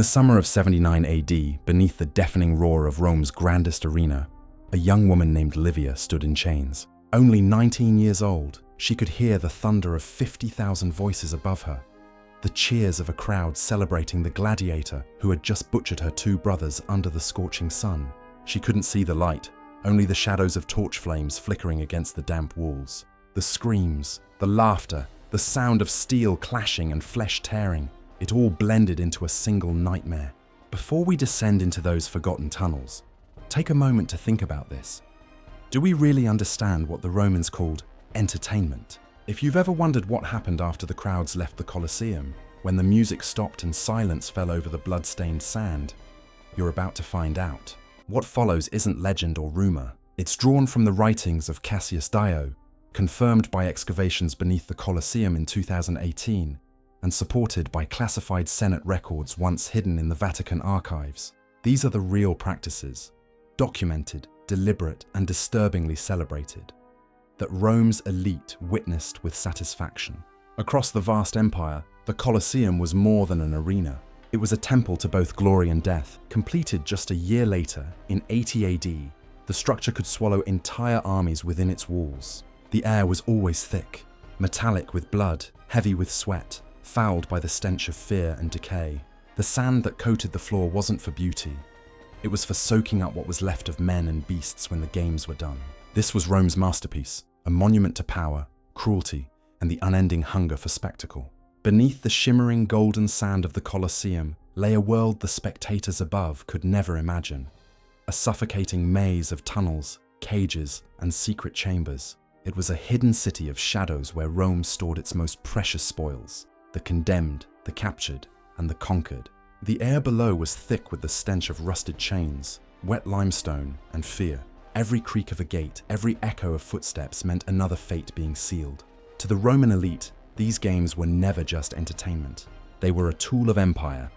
the summer of 79 AD, beneath the deafening roar of Rome's grandest arena, a young woman named Livia stood in chains. Only 19 years old, she could hear the thunder of 50,000 voices above her, the cheers of a crowd celebrating the gladiator who had just butchered her two brothers under the scorching sun. She couldn't see the light, only the shadows of torch flames flickering against the damp walls. The screams, the laughter, the sound of steel clashing and flesh tearing, it all blended into a single nightmare. Before we descend into those forgotten tunnels, take a moment to think about this. Do we really understand what the Romans called entertainment? If you've ever wondered what happened after the crowds left the Colosseum, when the music stopped and silence fell over the blood-stained sand, you're about to find out. What follows isn't legend or rumor. It's drawn from the writings of Cassius Dio, confirmed by excavations beneath the Colosseum in 2018, and supported by classified Senate records once hidden in the Vatican archives. These are the real practices, documented, deliberate, and disturbingly celebrated, that Rome's elite witnessed with satisfaction. Across the vast empire, the Colosseum was more than an arena. It was a temple to both glory and death. Completed just a year later, in 80 AD, the structure could swallow entire armies within its walls. The air was always thick, metallic with blood, heavy with sweat, fouled by the stench of fear and decay. The sand that coated the floor wasn't for beauty. It was for soaking up what was left of men and beasts when the games were done. This was Rome's masterpiece, a monument to power, cruelty, and the unending hunger for spectacle. Beneath the shimmering golden sand of the Colosseum lay a world the spectators above could never imagine. A suffocating maze of tunnels, cages, and secret chambers. It was a hidden city of shadows where Rome stored its most precious spoils, the condemned, the captured, and the conquered. The air below was thick with the stench of rusted chains, wet limestone, and fear. Every creak of a gate, every echo of footsteps meant another fate being sealed. To the Roman elite, these games were never just entertainment. They were a tool of empire,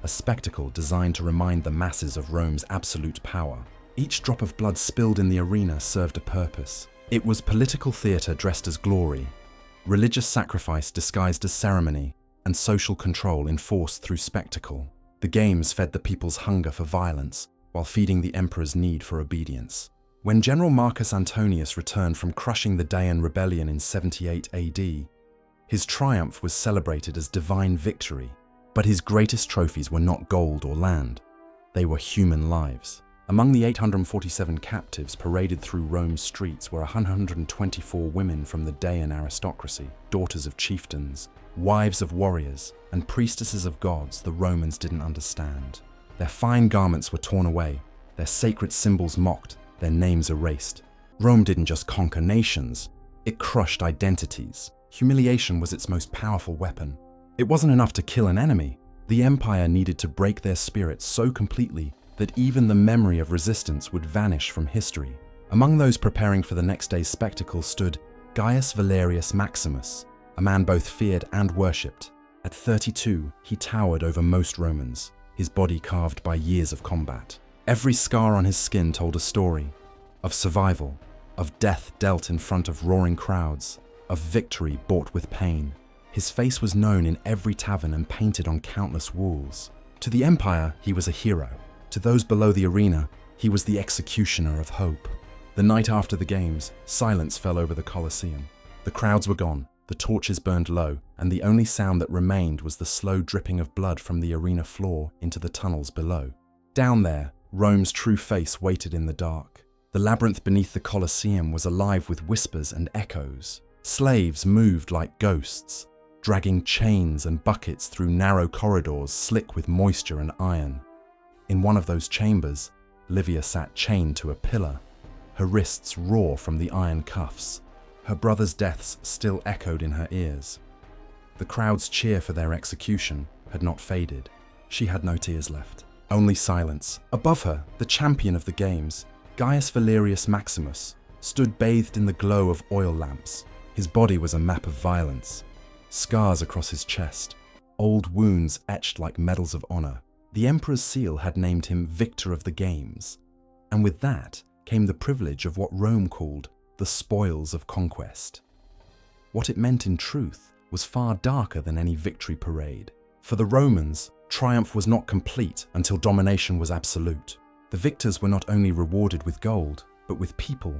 a spectacle designed to remind the masses of Rome's absolute power. Each drop of blood spilled in the arena served a purpose. It was political theatre dressed as glory, religious sacrifice disguised as ceremony, and social control enforced through spectacle. The games fed the people's hunger for violence, while feeding the emperor's need for obedience. When General Marcus Antonius returned from crushing the Dacian rebellion in 78 AD, his triumph was celebrated as divine victory. But his greatest trophies were not gold or land. They were human lives. Among the 847 captives paraded through Rome's streets were 124 women from the Dacian aristocracy, daughters of chieftains, wives of warriors, and priestesses of gods the Romans didn't understand. Their fine garments were torn away, their sacred symbols mocked, their names erased. Rome didn't just conquer nations, it crushed identities. Humiliation was its most powerful weapon. It wasn't enough to kill an enemy. The empire needed to break their spirit so completely that even the memory of resistance would vanish from history. Among those preparing for the next day's spectacle stood Gaius Valerius Maximus, a man both feared and worshipped. At 32, he towered over most Romans, his body carved by years of combat. Every scar on his skin told a story of survival, of death dealt in front of roaring crowds, of victory bought with pain. His face was known in every tavern and painted on countless walls. To the empire, he was a hero. To those below the arena, he was the executioner of hope. The night after the games, silence fell over the Colosseum. The crowds were gone, the torches burned low, and the only sound that remained was the slow dripping of blood from the arena floor into the tunnels below. Down there, Rome's true face waited in the dark. The labyrinth beneath the Colosseum was alive with whispers and echoes. Slaves moved like ghosts, dragging chains and buckets through narrow corridors slick with moisture and iron. In one of those chambers, Livia sat chained to a pillar, her wrists raw from the iron cuffs. Her brother's deaths still echoed in her ears. The crowd's cheer for their execution had not faded. She had no tears left, only silence. Above her, the champion of the games, Gaius Valerius Maximus, stood bathed in the glow of oil lamps. His body was a map of violence. Scars across his chest, old wounds etched like medals of honor. The emperor's seal had named him Victor of the Games, and with that came the privilege of what Rome called the spoils of conquest. What it meant in truth was far darker than any victory parade. For the Romans, triumph was not complete until domination was absolute. The victors were not only rewarded with gold, but with people,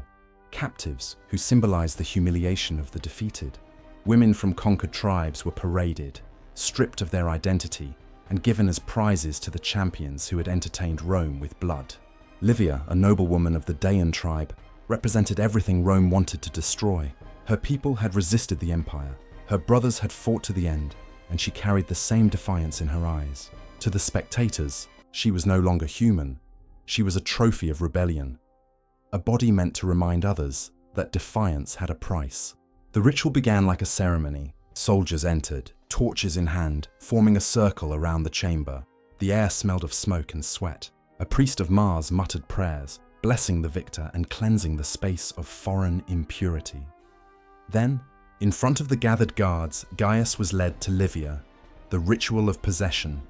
captives who symbolized the humiliation of the defeated. Women from conquered tribes were paraded, stripped of their identity, and given as prizes to the champions who had entertained Rome with blood. Livia, a noblewoman of the Daean tribe, represented everything Rome wanted to destroy. Her people had resisted the empire, her brothers had fought to the end, and she carried the same defiance in her eyes. To the spectators, she was no longer human. She was a trophy of rebellion, a body meant to remind others that defiance had a price. The ritual began like a ceremony. Soldiers entered, torches in hand, forming a circle around the chamber. The air smelled of smoke and sweat. A priest of Mars muttered prayers, blessing the victor and cleansing the space of foreign impurity. Then, in front of the gathered guards, Gaius was led to Livia, the ritual of possession,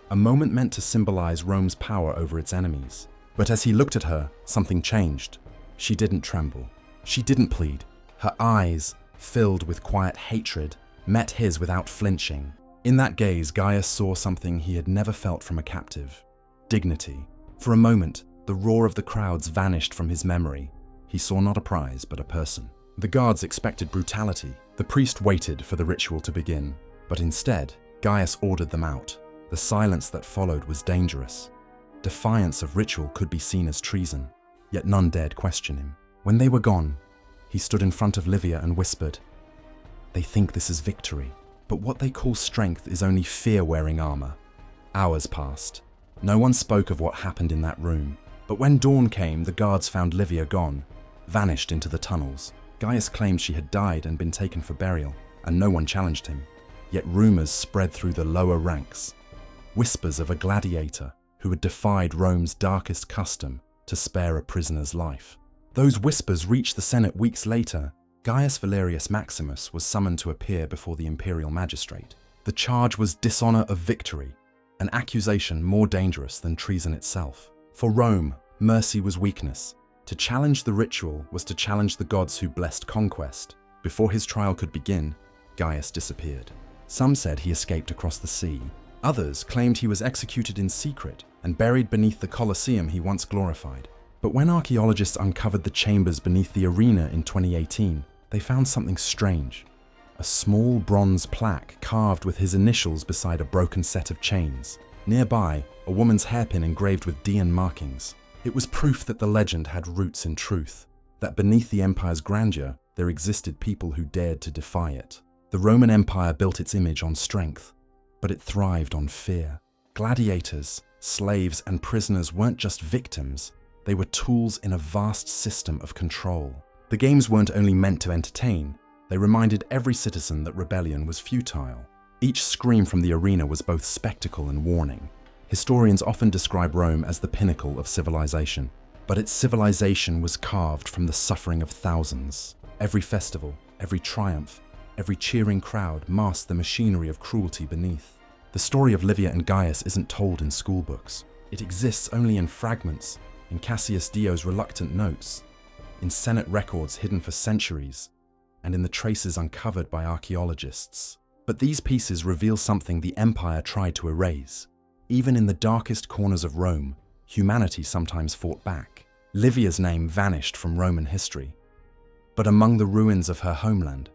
a moment meant to symbolize Rome's power over its enemies. But as he looked at her, something changed. She didn't tremble. She didn't plead. Her eyes, filled with quiet hatred, met his without flinching. In that gaze, Gaius saw something he had never felt from a captive: dignity. For a moment, the roar of the crowds vanished from his memory. He saw not a prize, but a person. The guards expected brutality. The priest waited for the ritual to begin, but instead, Gaius ordered them out. The silence that followed was dangerous. Defiance of ritual could be seen as treason, yet none dared question him. When they were gone, he stood in front of Livia and whispered, "They think this is victory, but what they call strength is only fear wearing armor." Hours passed. No one spoke of what happened in that room, but when dawn came, the guards found Livia gone, vanished into the tunnels. Gaius claimed she had died and been taken for burial, and no one challenged him. Yet rumors spread through the lower ranks, whispers of a gladiator who had defied Rome's darkest custom to spare a prisoner's life. Those whispers reached the Senate weeks later. Gaius Valerius Maximus was summoned to appear before the imperial magistrate. The charge was dishonor of victory, an accusation more dangerous than treason itself. For Rome, mercy was weakness. To challenge the ritual was to challenge the gods who blessed conquest. Before his trial could begin, Gaius disappeared. Some said he escaped across the sea. Others claimed he was executed in secret and buried beneath the Colosseum he once glorified. But when archaeologists uncovered the chambers beneath the arena in 2018, they found something strange. A small bronze plaque carved with his initials beside a broken set of chains. Nearby, a woman's hairpin engraved with Daean markings. It was proof that the legend had roots in truth, that beneath the empire's grandeur, there existed people who dared to defy it. The Roman Empire built its image on strength, but it thrived on fear. Gladiators, slaves, and prisoners weren't just victims, they were tools in a vast system of control. The games weren't only meant to entertain, they reminded every citizen that rebellion was futile. Each scream from the arena was both spectacle and warning. Historians often describe Rome as the pinnacle of civilization, but its civilization was carved from the suffering of thousands. Every festival, every triumph, every cheering crowd masked the machinery of cruelty beneath. The story of Livia and Gaius isn't told in schoolbooks. It exists only in fragments, in Cassius Dio's reluctant notes, in Senate records hidden for centuries, and in the traces uncovered by archaeologists. But these pieces reveal something the empire tried to erase. Even in the darkest corners of Rome, humanity sometimes fought back. Livia's name vanished from Roman history. But among the ruins of her homeland,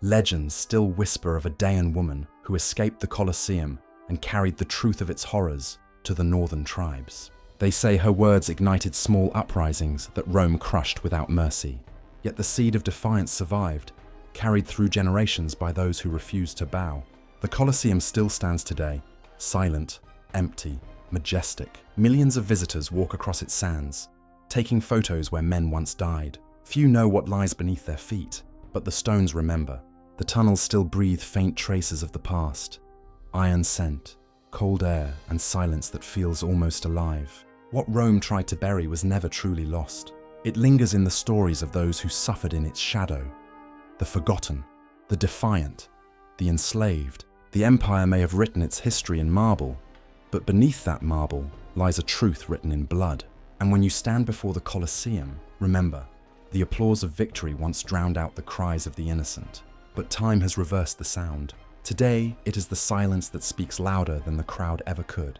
legends still whisper of a Daean woman who escaped the Colosseum and carried the truth of its horrors to the northern tribes. They say her words ignited small uprisings that Rome crushed without mercy. Yet the seed of defiance survived, carried through generations by those who refused to bow. The Colosseum still stands today, silent, empty, majestic. Millions of visitors walk across its sands, taking photos where men once died. Few know what lies beneath their feet, but the stones remember. The tunnels still breathe faint traces of the past. Iron scent, cold air, and silence that feels almost alive. What Rome tried to bury was never truly lost. It lingers in the stories of those who suffered in its shadow. The forgotten, the defiant, the enslaved. The empire may have written its history in marble, but beneath that marble lies a truth written in blood. And when you stand before the Colosseum, remember, the applause of victory once drowned out the cries of the innocent. But time has reversed the sound. Today, it is the silence that speaks louder than the crowd ever could.